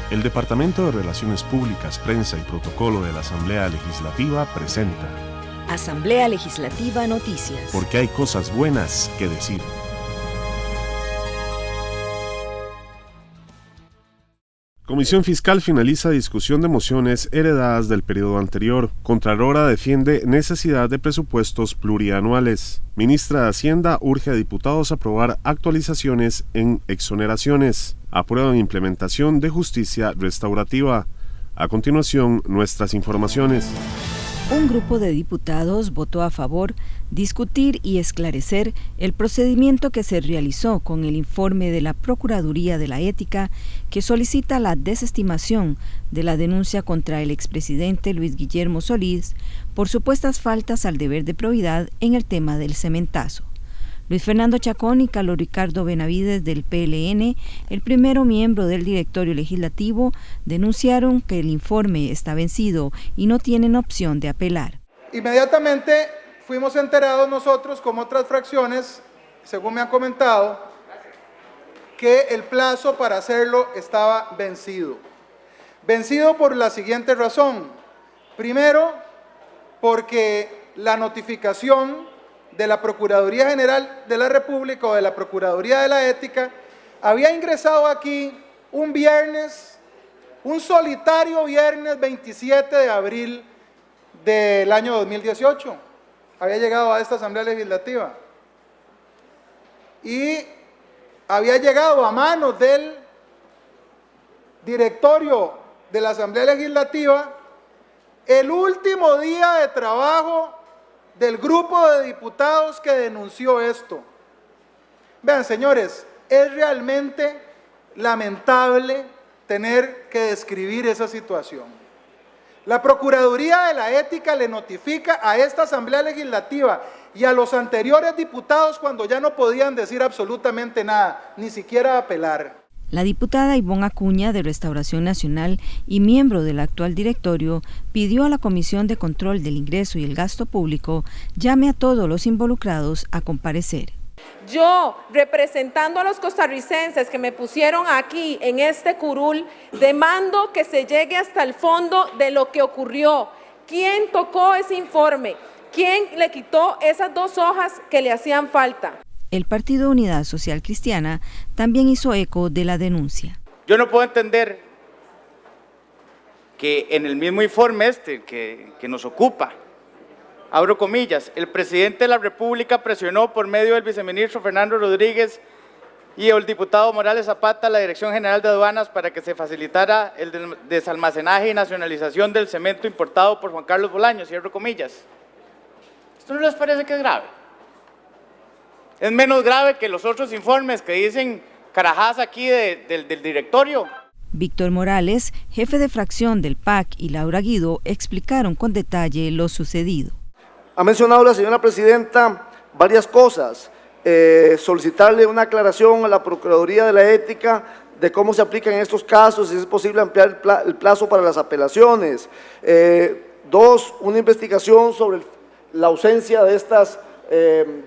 El Departamento de Relaciones Públicas, Prensa y Protocolo de la Asamblea Legislativa presenta Asamblea Legislativa Noticias. Porque hay cosas buenas que decir. Comisión Fiscal finaliza discusión de mociones heredadas del periodo anterior. Contralora defiende necesidad de presupuestos plurianuales. Ministra de Hacienda urge a diputados a aprobar actualizaciones en exoneraciones. Aprueban implementación de justicia restaurativa. A continuación, nuestras informaciones. Un grupo de diputados votó a favor discutir y esclarecer el procedimiento que se realizó con el informe de la Procuraduría de la Ética que solicita la desestimación de la denuncia contra el expresidente Luis Guillermo Solís por supuestas faltas al deber de probidad en el tema del cementazo. Luis Fernando Chacón y Carlos Ricardo Benavides del PLN, el primero miembro del directorio legislativo, denunciaron que el informe está vencido y no tienen opción de apelar. Inmediatamente fuimos enterados nosotros, como otras fracciones, según me han comentado, que el plazo para hacerlo estaba vencido. Vencido por la siguiente razón. Primero, porque la notificación de la Procuraduría General de la República o de la Procuraduría de la Ética había ingresado aquí un viernes, un solitario viernes 27 de abril del año 2018. Había llegado a esta Asamblea Legislativa y había llegado a manos del directorio de la Asamblea Legislativa el último día de trabajo del grupo de diputados que denunció esto. Vean, señores, es realmente lamentable tener que describir esa situación. La Procuraduría de la Ética le notifica a esta Asamblea Legislativa y a los anteriores diputados cuando ya no podían decir absolutamente nada, ni siquiera apelar. La diputada Ivonne Acuña, de Restauración Nacional y miembro del actual directorio, pidió a la Comisión de Control del Ingreso y el Gasto Público llame a todos los involucrados a comparecer. Yo, representando a los costarricenses que me pusieron aquí en este curul, demando que se llegue hasta el fondo de lo que ocurrió. ¿Quién tocó ese informe? ¿Quién le quitó esas 2 hojas que le hacían falta? El Partido Unidad Social Cristiana también hizo eco de la denuncia. Yo no puedo entender que en el mismo informe que nos ocupa, abro comillas, el presidente de la República presionó por medio del viceministro Fernando Rodríguez y el diputado Morales Zapata la Dirección General de Aduanas para que se facilitara el desalmacenaje y nacionalización del cemento importado por Juan Carlos Bolaños, cierro comillas. ¿Esto no les parece que es grave? Es menos grave que los otros informes que dicen carajadas aquí del directorio. Víctor Morales, jefe de fracción del PAC, y Laura Guido explicaron con detalle lo sucedido. Ha mencionado la señora presidenta varias cosas. Solicitarle una aclaración a la Procuraduría de la Ética de cómo se aplican en estos casos, si es posible ampliar el plazo para las apelaciones. 2, una investigación sobre la ausencia de estas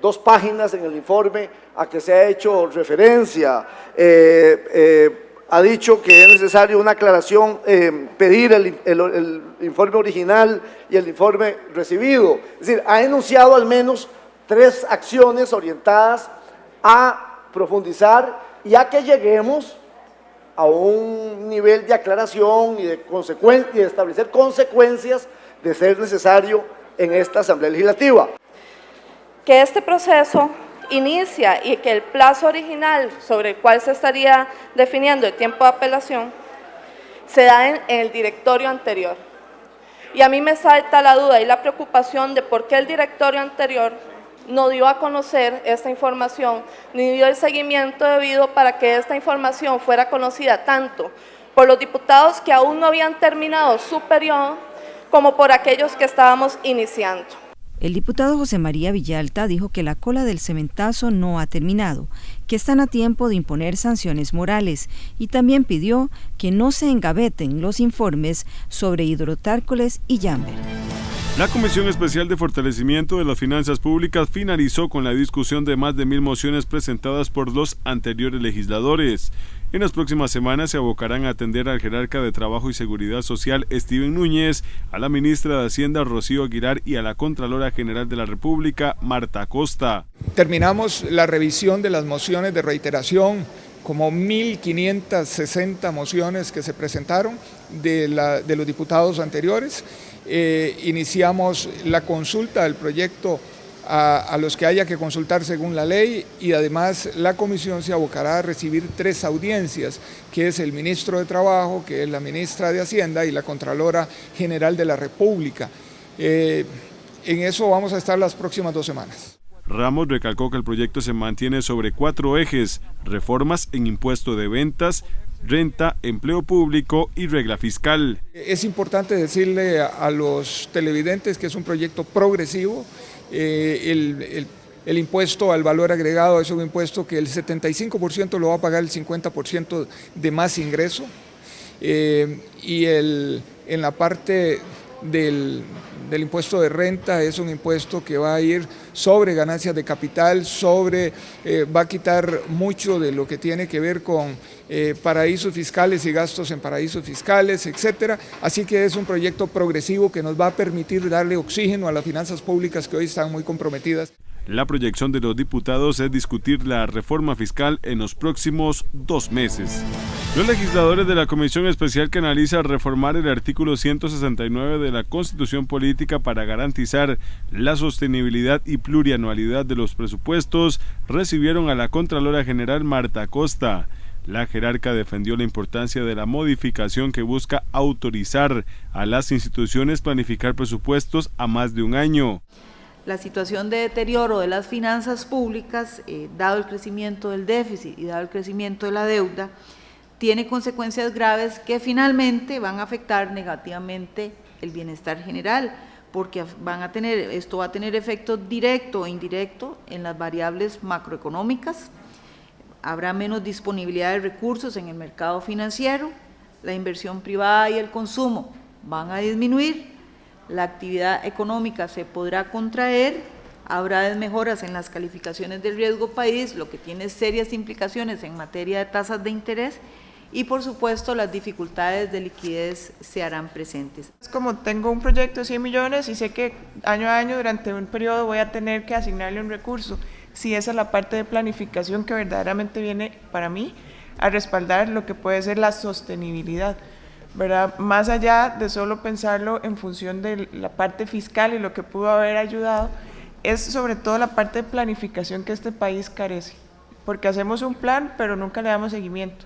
2 páginas en el informe a que se ha hecho referencia. Ha dicho que es necesario una aclaración, pedir el informe original y el informe recibido. Es decir, ha enunciado al menos 3 acciones orientadas a profundizar y a que lleguemos a un nivel de aclaración y de establecer consecuencias de ser necesario en esta Asamblea Legislativa. Que este proceso inicia y que el plazo original sobre el cual se estaría definiendo el tiempo de apelación se da en el directorio anterior. Y a mí me salta la duda y la preocupación de por qué el directorio anterior no dio a conocer esta información, ni dio el seguimiento debido para que esta información fuera conocida tanto por los diputados que aún no habían terminado su periodo, como por aquellos que estábamos iniciando. El diputado José María Villalta dijo que la cola del cementazo no ha terminado, que están a tiempo de imponer sanciones morales y también pidió que no se engaveten los informes sobre Hidrotárcoles y Yamber. La Comisión Especial de Fortalecimiento de las Finanzas Públicas finalizó con la discusión de más de 1000 mociones presentadas por los anteriores legisladores. En las próximas semanas se abocarán a atender al jerarca de Trabajo y Seguridad Social, Steven Núñez, a la ministra de Hacienda, Rocío Aguilar, y a la Contralora General de la República, Marta Acosta. Terminamos la revisión de las mociones de reiteración, como 1560 mociones que se presentaron de los diputados anteriores. Iniciamos la consulta del proyecto a los que haya que consultar según la ley, y además la comisión se abocará a recibir 3 audiencias, que es el ministro de Trabajo, que es la ministra de Hacienda y la Contralora General de la República. En eso vamos a estar las próximas 2 semanas. Ramos recalcó que el proyecto se mantiene sobre 4 ejes: reformas en impuesto de ventas, renta, empleo público y regla fiscal. Es importante decirle a los televidentes que es un proyecto progresivo. El impuesto al valor agregado es un impuesto que el 75% lo va a pagar el 50% de más ingreso, y en la parte del impuesto de renta es un impuesto que va a ir sobre ganancias de capital, va a quitar mucho de lo que tiene que ver con paraísos fiscales y gastos en paraísos fiscales, etcétera. Así que es un proyecto progresivo que nos va a permitir darle oxígeno a las finanzas públicas que hoy están muy comprometidas. La proyección de los diputados es discutir la reforma fiscal en los próximos 2 meses. Los legisladores de la Comisión Especial que analiza reformar el artículo 169 de la Constitución Política para garantizar la sostenibilidad y plurianualidad de los presupuestos recibieron a la Contralora General Marta Acosta. La jerarca defendió la importancia de la modificación que busca autorizar a las instituciones planificar presupuestos a más de un año. La situación de deterioro de las finanzas públicas, dado el crecimiento del déficit y dado el crecimiento de la deuda, tiene consecuencias graves que finalmente van a afectar negativamente el bienestar general, porque esto va a tener efecto directo o indirecto en las variables macroeconómicas. Habrá menos disponibilidad de recursos en el mercado financiero, la inversión privada y el consumo van a disminuir, la actividad económica se podrá contraer, habrá desmejoras en las calificaciones del riesgo país, lo que tiene serias implicaciones en materia de tasas de interés, y por supuesto las dificultades de liquidez se harán presentes. Como tengo un proyecto de 100 millones y sé que año a año durante un periodo voy a tener que asignarle un recurso, si esa es la parte de planificación que verdaderamente viene para mí a respaldar lo que puede ser la sostenibilidad, ¿verdad? Más allá de solo pensarlo en función de la parte fiscal y lo que pudo haber ayudado, es sobre todo la parte de planificación que este país carece, porque hacemos un plan pero nunca le damos seguimiento,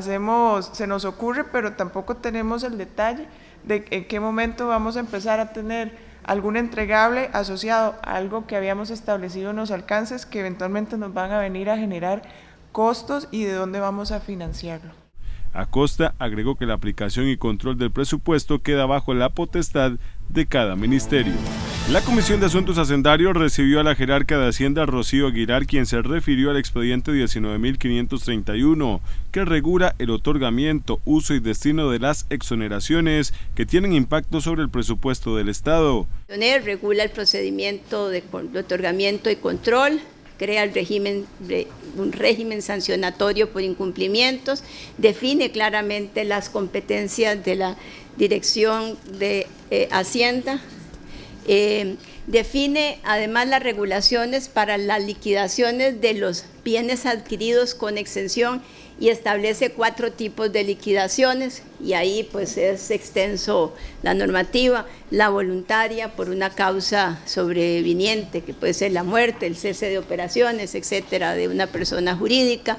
se nos ocurre pero tampoco tenemos el detalle de en qué momento vamos a empezar a tener algún entregable asociado a algo que habíamos establecido en los alcances que eventualmente nos van a venir a generar costos y de dónde vamos a financiarlo. Acosta agregó que la aplicación y control del presupuesto queda bajo la potestad de cada ministerio. La Comisión de Asuntos Hacendarios recibió a la jerarca de Hacienda, Rocío Aguilar, quien se refirió al expediente 19.531, que regula el otorgamiento, uso y destino de las exoneraciones que tienen impacto sobre el presupuesto del Estado. Regula el procedimiento de otorgamiento y control, crea un régimen sancionatorio por incumplimientos, define claramente las competencias de la Dirección de Hacienda, define además las regulaciones para las liquidaciones de los bienes adquiridos con exención y establece 4 tipos de liquidaciones, y ahí pues es extenso la normativa: la voluntaria por una causa sobreviniente, que puede ser la muerte, el cese de operaciones, etcétera, de una persona jurídica,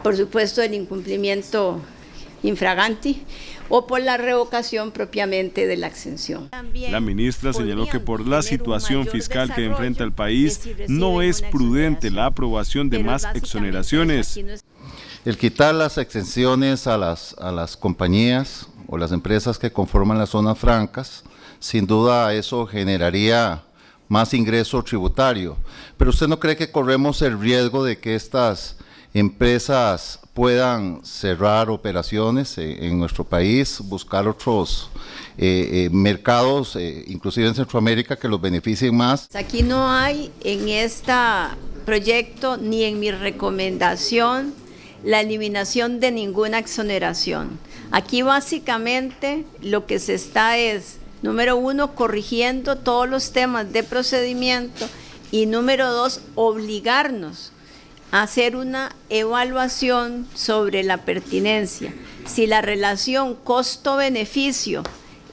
por supuesto el incumplimiento infraganti, o por la revocación propiamente de la exención. La ministra señaló que por la situación fiscal que enfrenta el país, no es prudente la aprobación de más exoneraciones. El quitar las exenciones a las compañías o las empresas que conforman las zonas francas, sin duda eso generaría más ingreso tributario. Pero ¿usted no cree que corremos el riesgo de que estas empresas puedan cerrar operaciones en nuestro país, buscar otros mercados, inclusive en Centroamérica, que los beneficien más. Aquí no hay en este proyecto ni en mi recomendación la eliminación de ninguna exoneración. Aquí básicamente lo que se está es, número 1, corrigiendo todos los temas de procedimiento y número 2, obligarnos a hacer una evaluación sobre la pertinencia. Si la relación costo-beneficio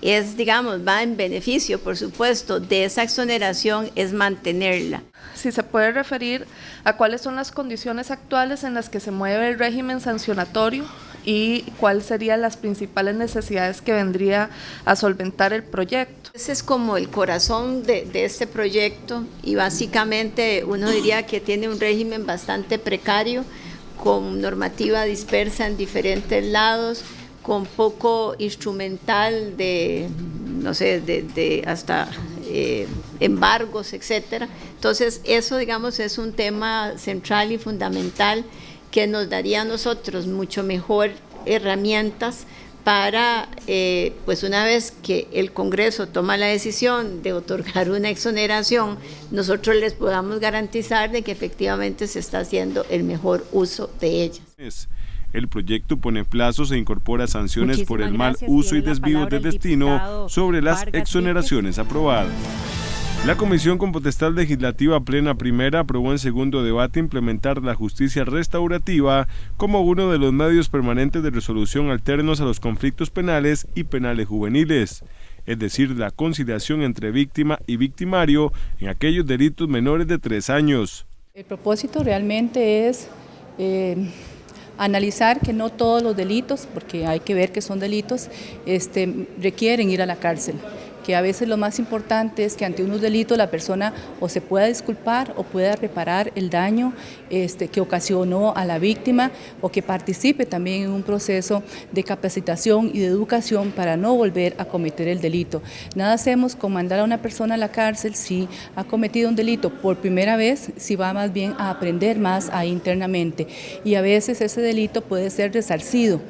es, digamos, va en beneficio, por supuesto, de esa exoneración, es mantenerla. Si se puede referir a cuáles son las condiciones actuales en las que se mueve el régimen sancionatorio y cuáles serían las principales necesidades que vendría a solventar el proyecto. Ese es como el corazón de este proyecto y básicamente uno diría que tiene un régimen bastante precario, con normativa dispersa en diferentes lados, con poco instrumental de, no sé, de hasta embargos, etcétera. Entonces eso, digamos, es un tema central y fundamental que nos daría a nosotros mucho mejor herramientas para, pues una vez que el Congreso toma la decisión de otorgar una exoneración, nosotros les podamos garantizar de que efectivamente se está haciendo el mejor uso de ellas. El proyecto pone plazos e incorpora sanciones por el mal uso y desvío de destino sobre las exoneraciones aprobadas. La Comisión con Potestad Legislativa Plena Primera aprobó en segundo debate implementar la justicia restaurativa como uno de los medios permanentes de resolución alternos a los conflictos penales y penales juveniles, es decir, la conciliación entre víctima y victimario en aquellos delitos menores de 3 años. El propósito realmente es analizar que no todos los delitos, porque hay que ver que son delitos, requieren ir a la cárcel. Que a veces lo más importante es que ante unos delitos la persona o se pueda disculpar o pueda reparar el daño que ocasionó a la víctima o que participe también en un proceso de capacitación y de educación para no volver a cometer el delito. Nada hacemos con mandar a una persona a la cárcel si ha cometido un delito por primera vez, si va más bien a aprender más ahí internamente. Y a veces ese delito puede ser resarcido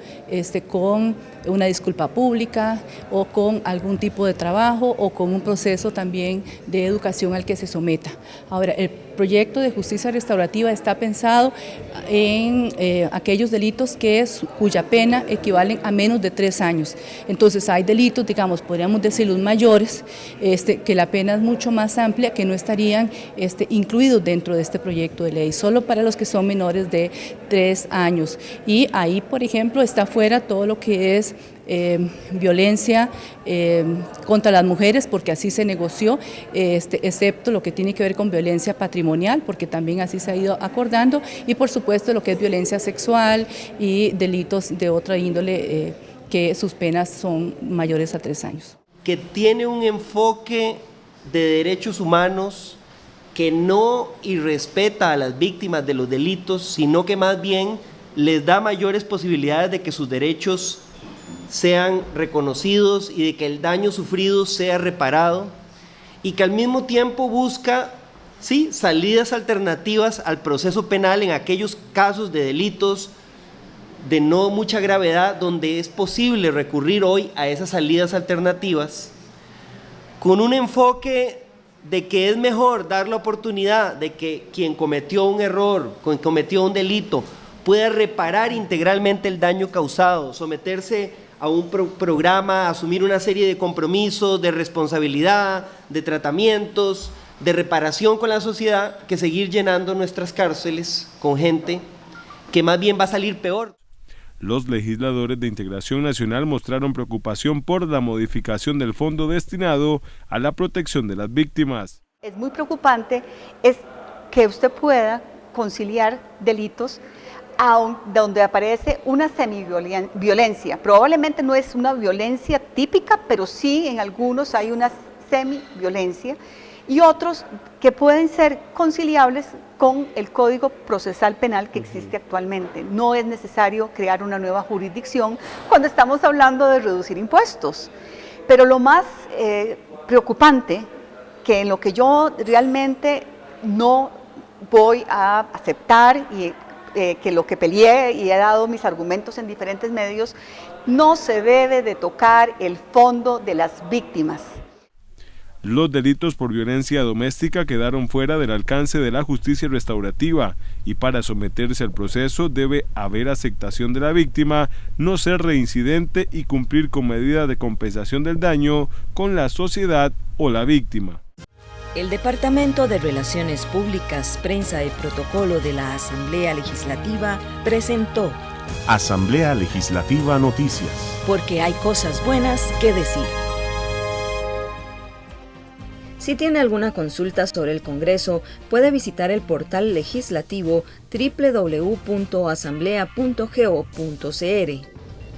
con una disculpa pública o con algún tipo de trabajo o con un proceso también de educación al que se someta. Ahora, el proyecto de justicia restaurativa está pensado en aquellos delitos cuya pena equivalen a menos de 3 años. Entonces hay delitos, digamos, podríamos decir los mayores, que la pena es mucho más amplia, que no estarían incluidos dentro de este proyecto de ley, solo para los que son menores de 3 años. Y ahí, por ejemplo, está fuera todo lo que es violencia contra las mujeres, porque así se negoció, excepto lo que tiene que ver con violencia patrimonial, porque también así se ha ido acordando, y por supuesto lo que es violencia sexual y delitos de otra índole que sus penas son mayores a 3 años. Que tiene un enfoque de derechos humanos que no irrespeta a las víctimas de los delitos, sino que más bien les da mayores posibilidades de que sus derechos sean reconocidos y de que el daño sufrido sea reparado, y que al mismo tiempo busca, sí, salidas alternativas al proceso penal en aquellos casos de delitos de no mucha gravedad, donde es posible recurrir hoy a esas salidas alternativas, con un enfoque de que es mejor dar la oportunidad de que quien cometió un error, quien cometió un delito, pueda reparar integralmente el daño causado, someterse a un programa, asumir una serie de compromisos, de responsabilidad, de tratamientos, de reparación con la sociedad, que seguir llenando nuestras cárceles con gente que más bien va a salir peor. Los legisladores de Integración Nacional mostraron preocupación por la modificación del fondo destinado a la protección de las víctimas. Es muy preocupante es que usted pueda conciliar delitos donde aparece una semiviolencia. Probablemente no es una violencia típica, pero sí en algunos hay una semiviolencia, y otros que pueden ser conciliables con el Código Procesal Penal que existe actualmente. No es necesario crear una nueva jurisdicción cuando estamos hablando de reducir impuestos. Pero lo más preocupante, que en lo que yo realmente no voy a aceptar y lo que peleé y he dado mis argumentos en diferentes medios, no se debe de tocar el fondo de las víctimas. Los delitos por violencia doméstica quedaron fuera del alcance de la justicia restaurativa y para someterse al proceso debe haber aceptación de la víctima, no ser reincidente y cumplir con medidas de compensación del daño con la sociedad o la víctima. El Departamento de Relaciones Públicas, Prensa y Protocolo de la Asamblea Legislativa presentó Asamblea Legislativa Noticias. Porque hay cosas buenas que decir. Si tiene alguna consulta sobre el Congreso, puede visitar el portal legislativo www.asamblea.go.cr.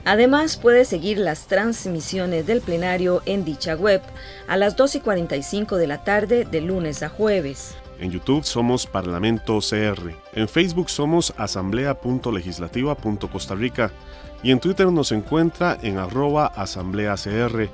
Además, puede seguir las transmisiones del plenario en dicha web a las 2:45 de la tarde de lunes a jueves. En YouTube somos Parlamento CR. En Facebook somos asamblea.legislativa.costarrica. Y en Twitter nos encuentra en @asambleacr.